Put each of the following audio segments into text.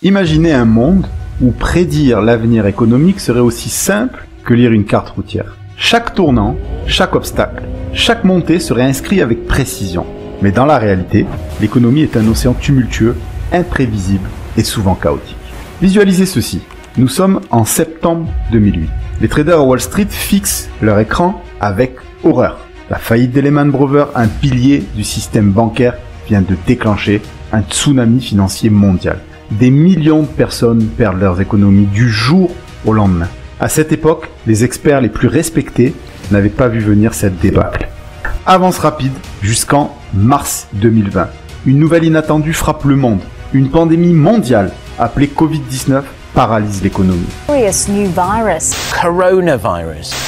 Imaginez un monde où prédire l'avenir économique serait aussi simple que lire une carte routière. Chaque tournant, chaque obstacle, chaque montée serait inscrit avec précision. Mais dans la réalité, l'économie est un océan tumultueux, imprévisible et souvent chaotique. Visualisez ceci. Nous sommes en septembre 2008. Les traders à Wall Street fixent leur écran avec horreur. La faillite des Lehman Brothers, un pilier du système bancaire, vient de déclencher un tsunami financier mondial. Des millions de personnes perdent leurs économies du jour au lendemain. À cette époque, les experts les plus respectés n'avaient pas vu venir cette débâcle. Avance rapide jusqu'en mars 2020. Une nouvelle inattendue frappe le monde. Une pandémie mondiale appelée Covid-19 paralyse l'économie.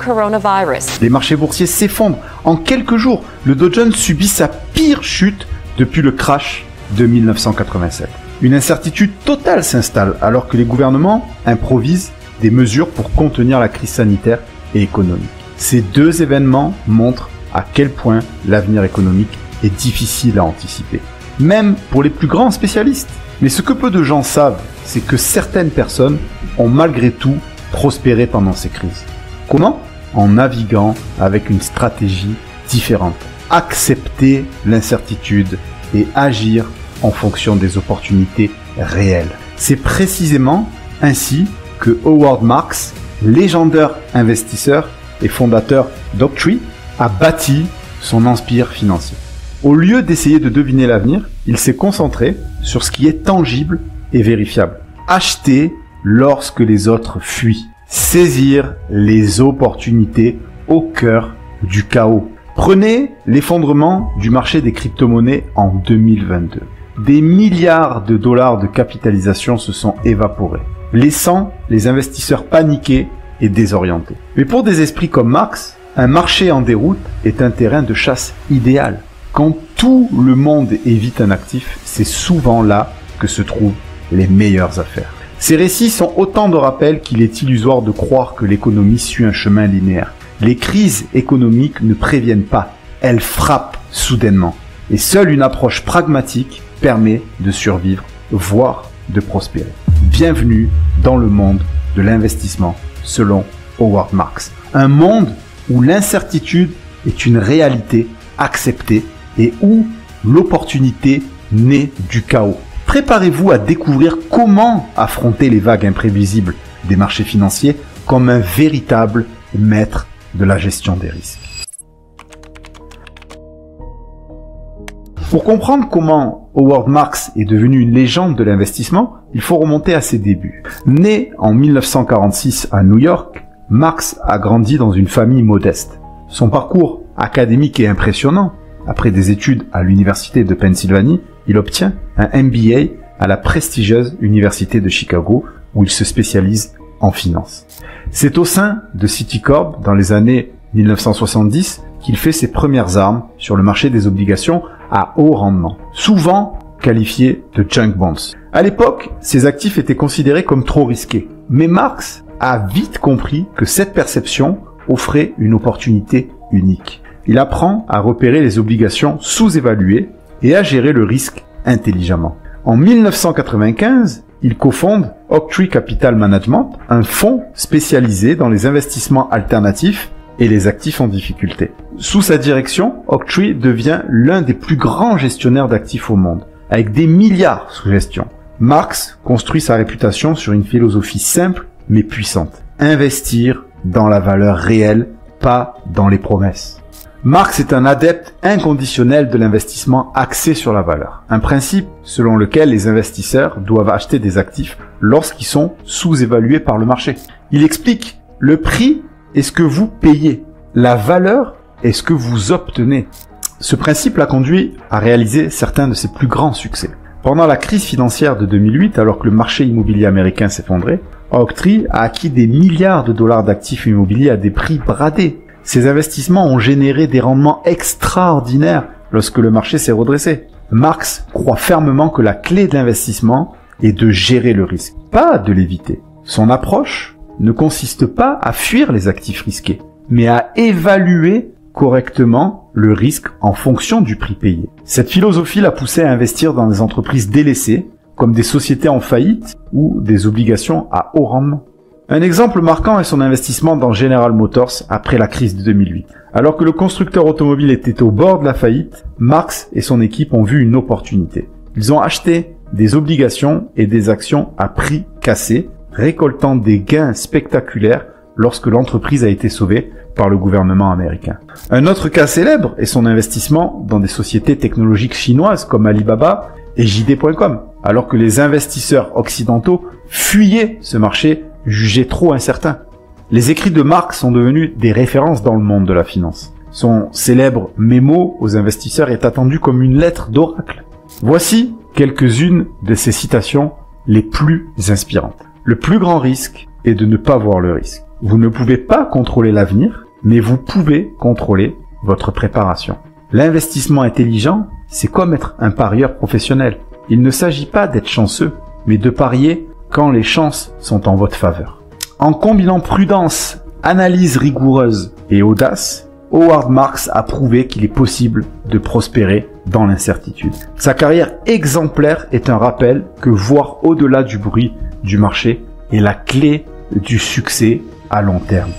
Coronavirus. Les marchés boursiers s'effondrent. En quelques jours, le Dow Jones subit sa pire chute depuis le crash de 1987. Une incertitude totale s'installe alors que les gouvernements improvisent des mesures pour contenir la crise sanitaire et économique. Ces deux événements montrent à quel point l'avenir économique est difficile à anticiper, même pour les plus grands spécialistes. Mais ce que peu de gens savent, c'est que certaines personnes ont malgré tout prospéré pendant ces crises. Comment ? En naviguant avec une stratégie différente. Accepter l'incertitude et agir en fonction des opportunités réelles. C'est précisément ainsi que Howard Marks, légendaire investisseur et fondateur d'Oaktree, a bâti son empire financier. Au lieu d'essayer de deviner l'avenir, il s'est concentré sur ce qui est tangible et vérifiable. Acheter lorsque les autres fuient. Saisir les opportunités au cœur du chaos. Prenez l'effondrement du marché des crypto-monnaies en 2022. Des milliards de dollars de capitalisation se sont évaporés, laissant les investisseurs paniqués et désorientés. Mais pour des esprits comme Marx, un marché en déroute est un terrain de chasse idéal. Quand tout le monde évite un actif, c'est souvent là que se trouvent les meilleures affaires. Ces récits sont autant de rappels qu'il est illusoire de croire que l'économie suit un chemin linéaire. Les crises économiques ne préviennent pas, elles frappent soudainement. Et seule une approche pragmatique permet de survivre, voire de prospérer. Bienvenue dans le monde de l'investissement selon Howard Marks. Un monde où l'incertitude est une réalité acceptée et où l'opportunité naît du chaos. Préparez-vous à découvrir comment affronter les vagues imprévisibles des marchés financiers comme un véritable maître de la gestion des risques. Pour comprendre comment Howard Marks est devenu une légende de l'investissement, il faut remonter à ses débuts. Né en 1946 à New York, Marks a grandi dans une famille modeste. Son parcours académique est impressionnant. Après des études à l'université de Pennsylvanie, il obtient un MBA à la prestigieuse université de Chicago, où il se spécialise en finance. C'est au sein de Citicorp, dans les années 1970, qu'il fait ses premières armes sur le marché des obligations à haut rendement, souvent qualifiés de junk bonds. À l'époque, ces actifs étaient considérés comme trop risqués. Mais Marks a vite compris que cette perception offrait une opportunité unique. Il apprend à repérer les obligations sous-évaluées et à gérer le risque intelligemment. En 1995, il cofonde Oaktree Capital Management, un fonds spécialisé dans les investissements alternatifs et les actifs en difficulté. Sous sa direction, Oaktree devient l'un des plus grands gestionnaires d'actifs au monde, avec des milliards sous gestion. Marks construit sa réputation sur une philosophie simple mais puissante. Investir dans la valeur réelle, pas dans les promesses. Marks est un adepte inconditionnel de l'investissement axé sur la valeur. Un principe selon lequel les investisseurs doivent acheter des actifs lorsqu'ils sont sous-évalués par le marché. Il explique: le prix est ce que vous payez, la valeur est ce que vous obtenez. Ce principe l'a conduit à réaliser certains de ses plus grands succès. Pendant la crise financière de 2008, alors que le marché immobilier américain s'effondrait, Oaktree a acquis des milliards de dollars d'actifs immobiliers à des prix bradés. Ces investissements ont généré des rendements extraordinaires lorsque le marché s'est redressé. Marks croit fermement que la clé de l'investissement est de gérer le risque, pas de l'éviter. Son approche ne consiste pas à fuir les actifs risqués, mais à évaluer correctement le risque en fonction du prix payé. Cette philosophie l'a poussé à investir dans des entreprises délaissées, comme des sociétés en faillite ou des obligations à haut rendement. Un exemple marquant est son investissement dans General Motors après la crise de 2008. Alors que le constructeur automobile était au bord de la faillite, Marx et son équipe ont vu une opportunité. Ils ont acheté des obligations et des actions à prix cassé, récoltant des gains spectaculaires lorsque l'entreprise a été sauvée par le gouvernement américain. Un autre cas célèbre est son investissement dans des sociétés technologiques chinoises comme Alibaba et JD.com, alors que les investisseurs occidentaux fuyaient ce marché jugé trop incertain. Les écrits de Marx sont devenus des références dans le monde de la finance. Son célèbre mémo aux investisseurs est attendu comme une lettre d'oracle. Voici quelques-unes de ses citations les plus inspirantes. Le plus grand risque est de ne pas voir le risque. Vous ne pouvez pas contrôler l'avenir, mais vous pouvez contrôler votre préparation. L'investissement intelligent, c'est comme être un parieur professionnel. Il ne s'agit pas d'être chanceux, mais de parier quand les chances sont en votre faveur. En combinant prudence, analyse rigoureuse et audace, Howard Marks a prouvé qu'il est possible de prospérer dans l'incertitude. Sa carrière exemplaire est un rappel que voir au-delà du bruit du marché est la clé du succès à long terme.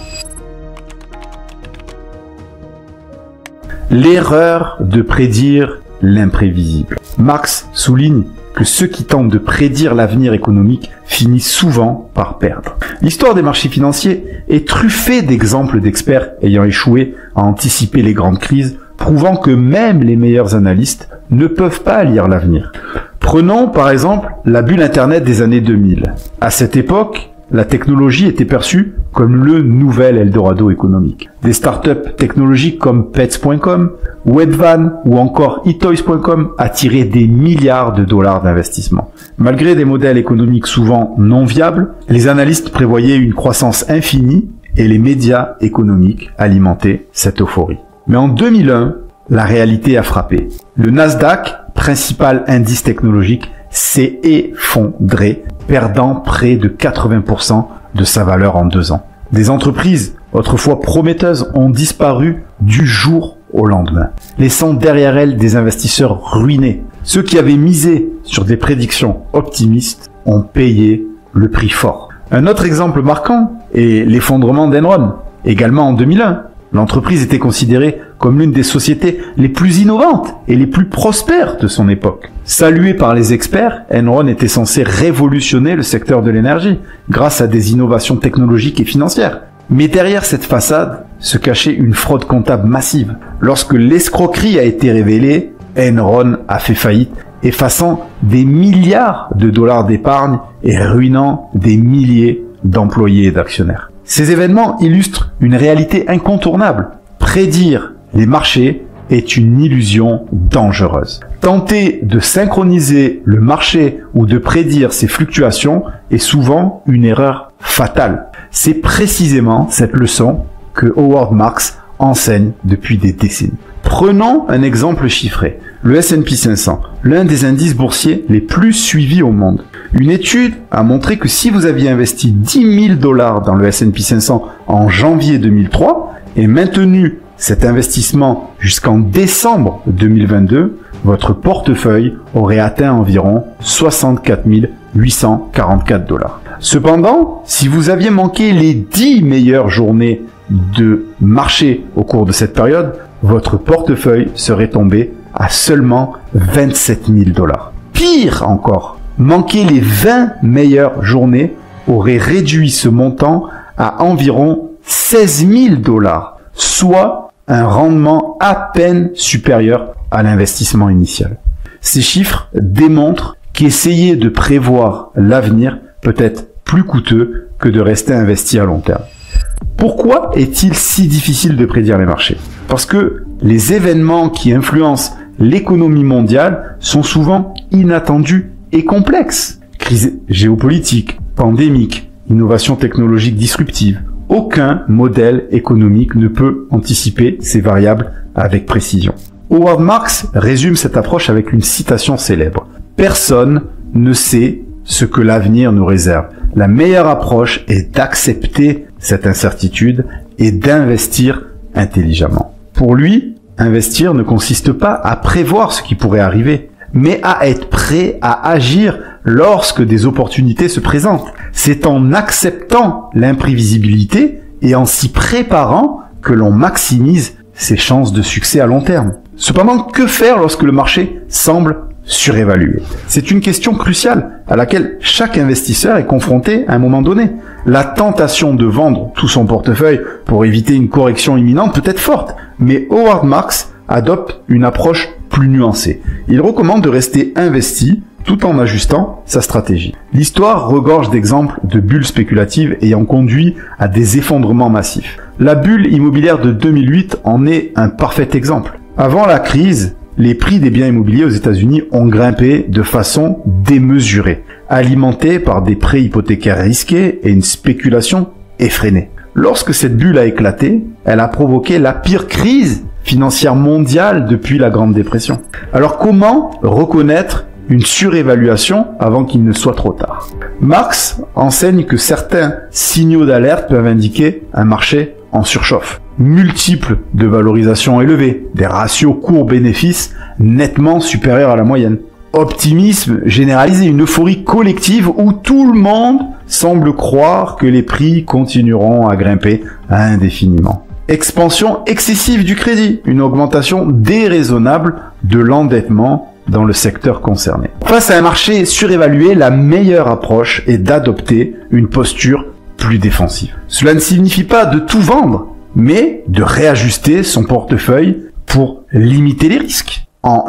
L'erreur de prédire l'imprévisible. Marx souligne que ceux qui tentent de prédire l'avenir économique finissent souvent par perdre. L'histoire des marchés financiers est truffée d'exemples d'experts ayant échoué à anticiper les grandes crises, prouvant que même les meilleurs analystes ne peuvent pas lire l'avenir. Prenons par exemple la bulle Internet des années 2000. À cette époque, la technologie était perçue comme le nouvel Eldorado économique. Des startups technologiques comme Pets.com, Webvan ou encore eToys.com attiraient des milliards de dollars d'investissement. Malgré des modèles économiques souvent non viables, les analystes prévoyaient une croissance infinie et les médias économiques alimentaient cette euphorie. Mais en 2001, la réalité a frappé. Le Nasdaq, principal indice technologique, s'est effondré, perdant près de 80% de sa valeur en 2 ans. Des entreprises autrefois prometteuses ont disparu du jour au lendemain, laissant derrière elles des investisseurs ruinés. Ceux qui avaient misé sur des prédictions optimistes ont payé le prix fort. Un autre exemple marquant est l'effondrement d'Enron, également en 2001. L'entreprise était considérée comme l'une des sociétés les plus innovantes et les plus prospères de son époque. Salué par les experts, Enron était censé révolutionner le secteur de l'énergie grâce à des innovations technologiques et financières. Mais derrière cette façade se cachait une fraude comptable massive. Lorsque l'escroquerie a été révélée, Enron a fait faillite, effaçant des milliards de dollars d'épargne et ruinant des milliers d'employés et d'actionnaires. Ces événements illustrent une réalité incontournable. Prédire les marchés est une illusion dangereuse. Tenter de synchroniser le marché ou de prédire ses fluctuations est souvent une erreur fatale. C'est précisément cette leçon que Howard Marks enseigne depuis des décennies. Prenons un exemple chiffré. Le S&P 500, l'un des indices boursiers les plus suivis au monde. Une étude a montré que si vous aviez investi 10 000 $ dans le S&P 500 en janvier 2003 et maintenu cet investissement jusqu'en décembre 2022, votre portefeuille aurait atteint environ 64 844 $. Cependant, si vous aviez manqué les 10 meilleures journées de marché au cours de cette période, votre portefeuille serait tombé à seulement 27 000 $. Pire encore, manquer les 20 meilleures journées aurait réduit ce montant à environ 16 000 $, soit un rendement à peine supérieur à l'investissement initial. Ces chiffres démontrent qu'essayer de prévoir l'avenir peut être plus coûteux que de rester investi à long terme. Pourquoi est-il si difficile de prédire les marchés? Parce que les événements qui influencent l'économie mondiale sont souvent inattendus et complexes. Crise géopolitique, pandémique, innovation technologique disruptive. Aucun modèle économique ne peut anticiper ces variables avec précision. Howard Marks résume cette approche avec une citation célèbre. « Personne ne sait ce que l'avenir nous réserve. La meilleure approche est d'accepter cette incertitude et d'investir intelligemment. » Pour lui, investir ne consiste pas à prévoir ce qui pourrait arriver. mais à être prêt à agir lorsque des opportunités se présentent. C'est en acceptant l'imprévisibilité et en s'y préparant que l'on maximise ses chances de succès à long terme. Cependant, que faire lorsque le marché semble surévalué? C'est une question cruciale à laquelle chaque investisseur est confronté à un moment donné. La tentation de vendre tout son portefeuille pour éviter une correction imminente peut être forte, mais Howard Marks adopte une approche plus nuancée. Il recommande de rester investi tout en ajustant sa stratégie. L'histoire regorge d'exemples de bulles spéculatives ayant conduit à des effondrements massifs. La bulle immobilière de 2008 en est un parfait exemple. Avant la crise, les prix des biens immobiliers aux États-Unis ont grimpé de façon démesurée, alimentés par des prêts hypothécaires risqués et une spéculation effrénée. Lorsque cette bulle a éclaté, elle a provoqué la pire crise financière mondiale depuis la Grande Dépression. Alors comment reconnaître une surévaluation avant qu'il ne soit trop tard? Marx enseigne que certains signaux d'alerte peuvent indiquer un marché en surchauffe. Multiples de valorisation élevées, des ratios cours-bénéfices nettement supérieurs à la moyenne. Optimisme généralisé, une euphorie collective où tout le monde semble croire que les prix continueront à grimper indéfiniment. Expansion excessive du crédit, une augmentation déraisonnable de l'endettement dans le secteur concerné. Face à un marché surévalué, la meilleure approche est d'adopter une posture plus défensive. Cela ne signifie pas de tout vendre, mais de réajuster son portefeuille pour limiter les risques. En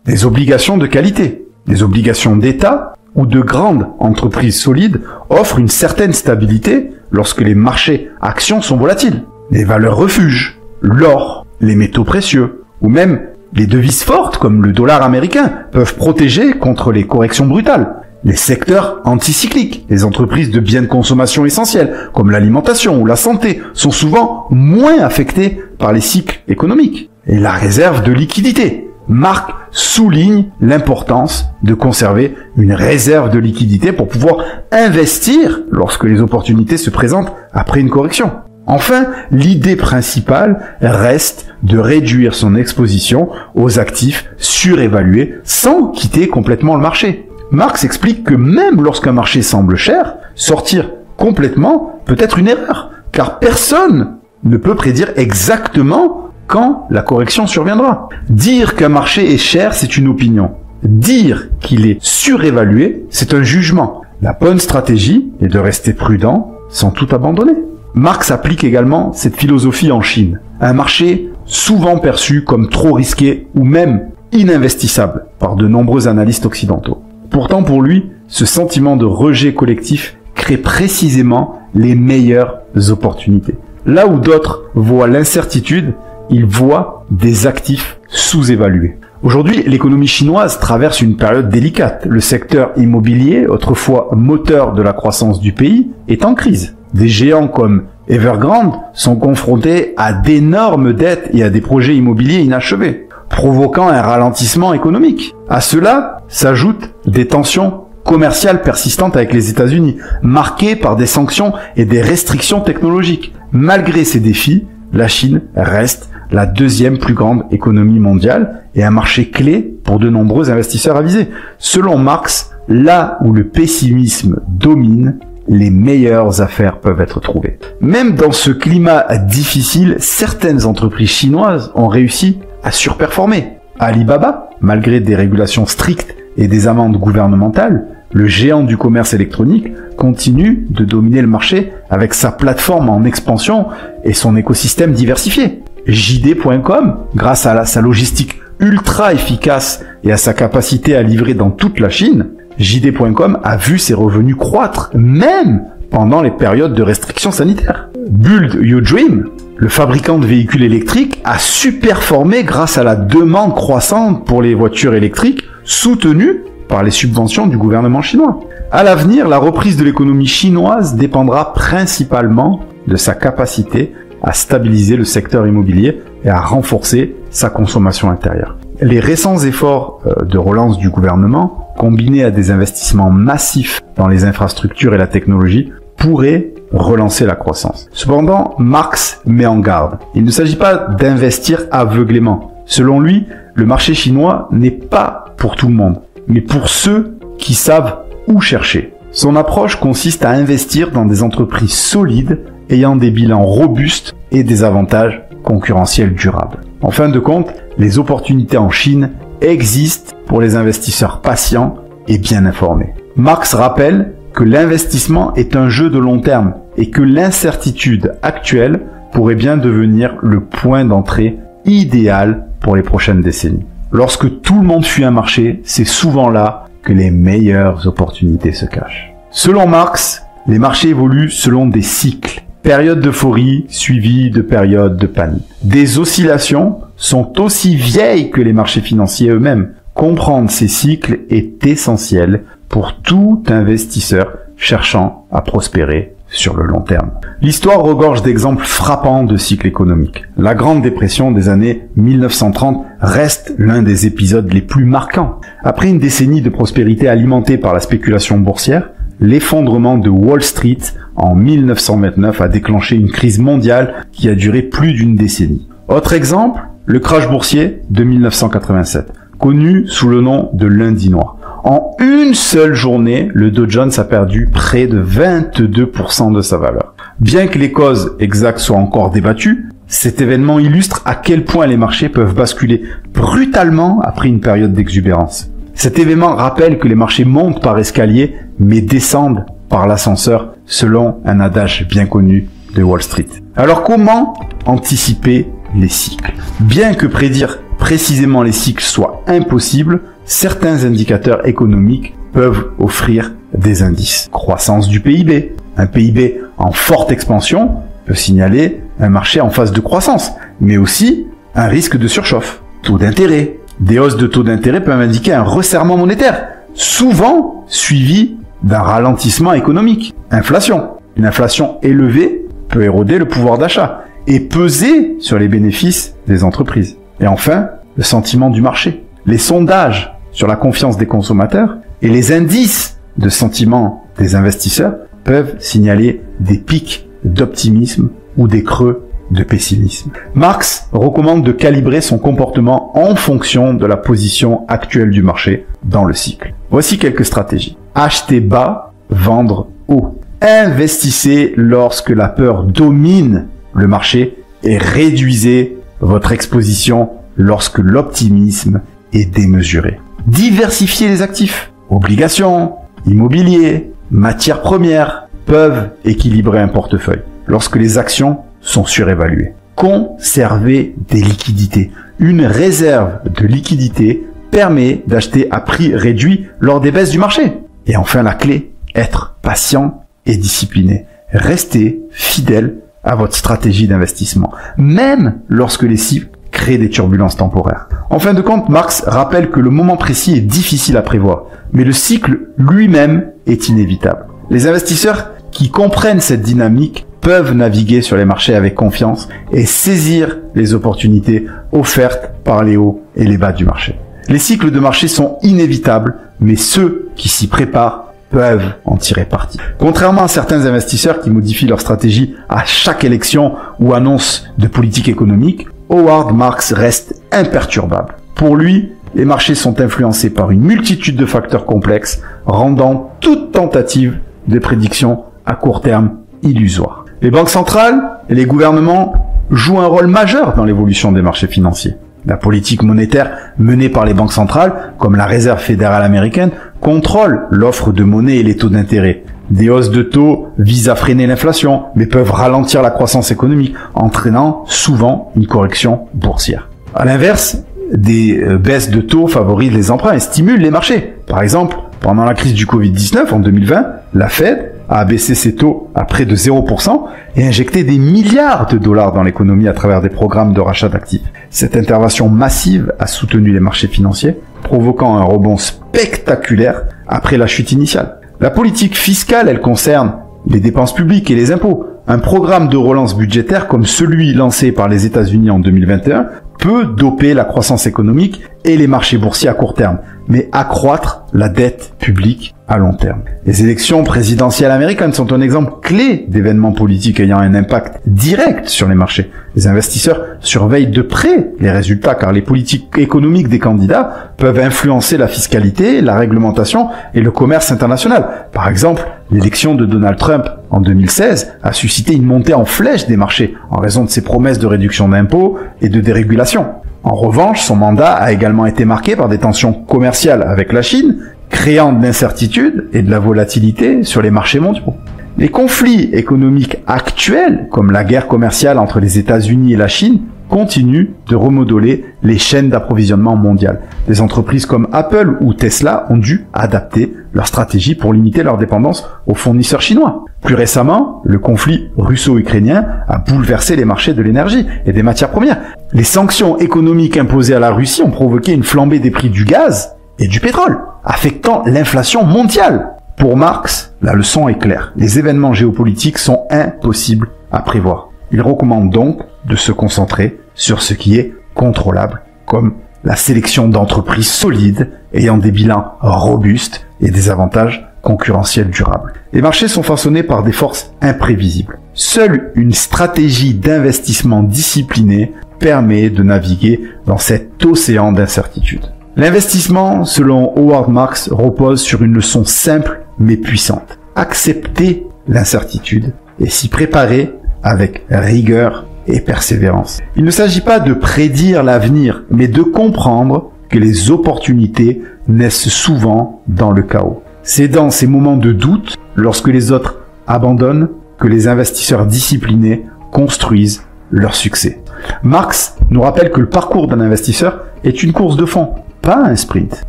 des obligations de qualité, des obligations d'État ou de grandes entreprises solides offrent une certaine stabilité lorsque les marchés actions sont volatiles. Les valeurs refuges, l'or, les métaux précieux ou même les devises fortes comme le dollar américain peuvent protéger contre les corrections brutales. Les secteurs anticycliques, les entreprises de biens de consommation essentiels, comme l'alimentation ou la santé, sont souvent moins affectées par les cycles économiques. Et la réserve de liquidité. Marx souligne l'importance de conserver une réserve de liquidité pour pouvoir investir lorsque les opportunités se présentent après une correction. Enfin, l'idée principale reste de réduire son exposition aux actifs surévalués sans quitter complètement le marché. Marx explique que même lorsqu'un marché semble cher, sortir complètement peut être une erreur, car personne ne peut prédire exactement quand la correction surviendra. Dire qu'un marché est cher, c'est une opinion. Dire qu'il est surévalué, c'est un jugement. La bonne stratégie est de rester prudent sans tout abandonner. Marx applique également cette philosophie en Chine, un marché souvent perçu comme trop risqué ou même ininvestissable par de nombreux analystes occidentaux. Pourtant, pour lui, ce sentiment de rejet collectif crée précisément les meilleures opportunités. Là où d'autres voient l'incertitude, il voit des actifs sous-évalués. Aujourd'hui, l'économie chinoise traverse une période délicate. Le secteur immobilier, autrefois moteur de la croissance du pays, est en crise. Des géants comme Evergrande sont confrontés à d'énormes dettes et à des projets immobiliers inachevés, provoquant un ralentissement économique. À cela s'ajoutent des tensions commerciales persistantes avec les États-Unis, marquées par des sanctions et des restrictions technologiques. Malgré ces défis, la Chine reste la deuxième plus grande économie mondiale et un marché clé pour de nombreux investisseurs avisés. Selon Marx, là où le pessimisme domine, les meilleures affaires peuvent être trouvées. Même dans ce climat difficile, certaines entreprises chinoises ont réussi à surperformer. Alibaba, malgré des régulations strictes et des amendes gouvernementales, le géant du commerce électronique continue de dominer le marché avec sa plateforme en expansion et son écosystème diversifié. JD.com, grâce à sa logistique ultra efficace et à sa capacité à livrer dans toute la Chine, JD.com a vu ses revenus croître, même pendant les périodes de restrictions sanitaires. Build Your Dream, le fabricant de véhicules électriques, a superperformé grâce à la demande croissante pour les voitures électriques, soutenue par les subventions du gouvernement chinois. À l'avenir, la reprise de l'économie chinoise dépendra principalement de sa capacité à stabiliser le secteur immobilier et à renforcer sa consommation intérieure. Les récents efforts de relance du gouvernement, combinés à des investissements massifs dans les infrastructures et la technologie, pourraient relancer la croissance. Cependant, Marx met en garde. Il ne s'agit pas d'investir aveuglément. Selon lui, le marché chinois n'est pas pour tout le monde, mais pour ceux qui savent où chercher. Son approche consiste à investir dans des entreprises solides ayant des bilans robustes et des avantages concurrentiels durables. En fin de compte, les opportunités en Chine existent pour les investisseurs patients et bien informés. Marx rappelle que l'investissement est un jeu de long terme et que l'incertitude actuelle pourrait bien devenir le point d'entrée idéal pour les prochaines décennies. Lorsque tout le monde fuit un marché, c'est souvent là que les meilleures opportunités se cachent. Selon Marx, les marchés évoluent selon des cycles. Période d'euphorie suivie de périodes de panique. Des oscillations sont aussi vieilles que les marchés financiers eux-mêmes. Comprendre ces cycles est essentiel pour tout investisseur cherchant à prospérer sur le long terme. L'histoire regorge d'exemples frappants de cycles économiques. La Grande Dépression des années 1930 reste l'un des épisodes les plus marquants. Après une décennie de prospérité alimentée par la spéculation boursière, l'effondrement de Wall Street en 1929 a déclenché une crise mondiale qui a duré plus d'une décennie. Autre exemple, le crash boursier de 1987, connu sous le nom de lundi noir. En une seule journée, le Dow Jones a perdu près de 22% de sa valeur. Bien que les causes exactes soient encore débattues, cet événement illustre à quel point les marchés peuvent basculer brutalement après une période d'exubérance. Cet événement rappelle que les marchés montent par escalier, mais descendent par l'ascenseur, selon un adage bien connu de Wall Street. Alors comment anticiper les cycles? Bien que prédire précisément les cycles soit impossible, certains indicateurs économiques peuvent offrir des indices. Croissance du PIB. Un PIB en forte expansion peut signaler un marché en phase de croissance, mais aussi un risque de surchauffe. Taux d'intérêt. Des hausses de taux d'intérêt peuvent indiquer un resserrement monétaire, souvent suivi d'un ralentissement économique. Inflation. Une inflation élevée peut éroder le pouvoir d'achat et peser sur les bénéfices des entreprises. Et enfin, le sentiment du marché. Les sondages sur la confiance des consommateurs et les indices de sentiment des investisseurs peuvent signaler des pics d'optimisme ou des creux de pessimisme. Marx recommande de calibrer son comportement en fonction de la position actuelle du marché dans le cycle. Voici quelques stratégies. Acheter bas, vendre haut. Investissez lorsque la peur domine le marché et réduisez votre exposition lorsque l'optimisme est démesuré. Diversifiez les actifs. Obligations, immobilier, matières premières peuvent équilibrer un portefeuille lorsque les actions sont surévaluées. Conservez des liquidités. Une réserve de liquidité permet d'acheter à prix réduit lors des baisses du marché. Et enfin la clé, être patient et discipliné. Restez fidèle à votre stratégie d'investissement, même lorsque les cycles créent des turbulences temporaires. En fin de compte, Marx rappelle que le moment précis est difficile à prévoir, mais le cycle lui-même est inévitable. Les investisseurs qui comprennent cette dynamique peuvent naviguer sur les marchés avec confiance et saisir les opportunités offertes par les hauts et les bas du marché. Les cycles de marché sont inévitables, mais ceux qui s'y préparent peuvent en tirer parti. Contrairement à certains investisseurs qui modifient leur stratégie à chaque élection ou annonce de politique économique, Howard Marks reste imperturbable. Pour lui, les marchés sont influencés par une multitude de facteurs complexes, rendant toute tentative de prédiction à court terme illusoire. Les banques centrales et les gouvernements jouent un rôle majeur dans l'évolution des marchés financiers. La politique monétaire menée par les banques centrales, comme la Réserve fédérale américaine, contrôle l'offre de monnaie et les taux d'intérêt. Des hausses de taux visent à freiner l'inflation, mais peuvent ralentir la croissance économique, entraînant souvent une correction boursière. À l'inverse, des baisses de taux favorisent les emprunts et stimulent les marchés. Par exemple, pendant la crise du Covid-19 en 2020, la Fed a abaissé ses taux à près de 0% et injecté des milliards de dollars dans l'économie à travers des programmes de rachat d'actifs. Cette intervention massive a soutenu les marchés financiers, provoquant un rebond spectaculaire après la chute initiale. La politique fiscale, elle concerne les dépenses publiques et les impôts. Un programme de relance budgétaire comme celui lancé par les États-Unis en 2021 peut doper la croissance économique et les marchés boursiers à court terme, mais accroître la dette publique à long terme. Les élections présidentielles américaines sont un exemple clé d'événements politiques ayant un impact direct sur les marchés. Les investisseurs surveillent de près les résultats car les politiques économiques des candidats peuvent influencer la fiscalité, la réglementation et le commerce international. Par exemple, l'élection de Donald Trump en 2016 a suscité une montée en flèche des marchés en raison de ses promesses de réduction d'impôts et de dérégulation. En revanche, son mandat a également été marqué par des tensions commerciales avec la Chine, créant de l'incertitude et de la volatilité sur les marchés mondiaux. Les conflits économiques actuels, comme la guerre commerciale entre les États-Unis et la Chine, continuent de remodeler les chaînes d'approvisionnement mondiales. Des entreprises comme Apple ou Tesla ont dû adapter leur stratégie pour limiter leur dépendance aux fournisseurs chinois. Plus récemment, le conflit russo-ukrainien a bouleversé les marchés de l'énergie et des matières premières. Les sanctions économiques imposées à la Russie ont provoqué une flambée des prix du gaz et du pétrole, affectant l'inflation mondiale. Pour Marx, la leçon est claire. Les événements géopolitiques sont impossibles à prévoir. Il recommande donc de se concentrer sur ce qui est contrôlable, comme la sélection d'entreprises solides ayant des bilans robustes et des avantages concurrentiels durables. Les marchés sont façonnés par des forces imprévisibles. Seule une stratégie d'investissement disciplinée permet de naviguer dans cet océan d'incertitude. L'investissement, selon Howard Marks, repose sur une leçon simple mais puissante. Accepter l'incertitude et s'y préparer avec rigueur et persévérance. Il ne s'agit pas de prédire l'avenir, mais de comprendre que les opportunités naissent souvent dans le chaos. C'est dans ces moments de doute, lorsque les autres abandonnent, que les investisseurs disciplinés construisent leur succès. Marx nous rappelle que le parcours d'un investisseur est une course de fond, pas un sprint.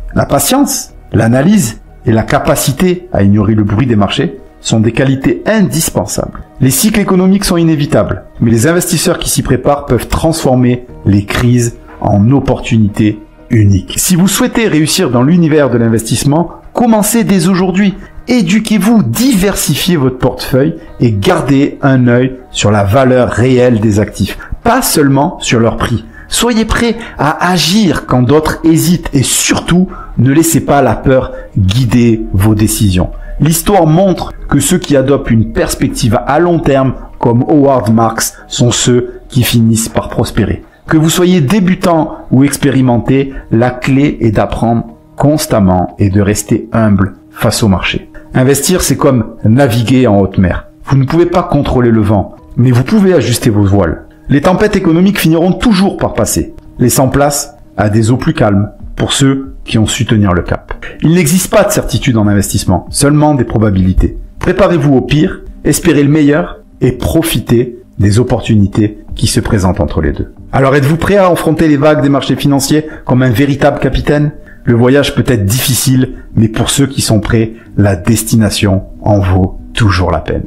La patience, l'analyse et la capacité à ignorer le bruit des marchés sont des qualités indispensables. Les cycles économiques sont inévitables, mais les investisseurs qui s'y préparent peuvent transformer les crises en opportunités uniques. Si vous souhaitez réussir dans l'univers de l'investissement, commencez dès aujourd'hui. Éduquez-vous, diversifiez votre portefeuille et gardez un œil sur la valeur réelle des actifs, pas seulement sur leur prix. Soyez prêts à agir quand d'autres hésitent et surtout, ne laissez pas la peur guider vos décisions. L'histoire montre que ceux qui adoptent une perspective à long terme, comme Howard Marks, sont ceux qui finissent par prospérer. Que vous soyez débutant ou expérimenté, la clé est d'apprendre constamment et de rester humble face au marché. Investir, c'est comme naviguer en haute mer. Vous ne pouvez pas contrôler le vent, mais vous pouvez ajuster vos voiles. Les tempêtes économiques finiront toujours par passer, laissant place à des eaux plus calmes pour ceux qui ont su tenir le cap. Il n'existe pas de certitude en investissement, seulement des probabilités. Préparez-vous au pire, espérez le meilleur et profitez des opportunités qui se présentent entre les deux. Alors êtes-vous prêt à affronter les vagues des marchés financiers comme un véritable capitaine ? Le voyage peut être difficile, mais pour ceux qui sont prêts, la destination en vaut toujours la peine.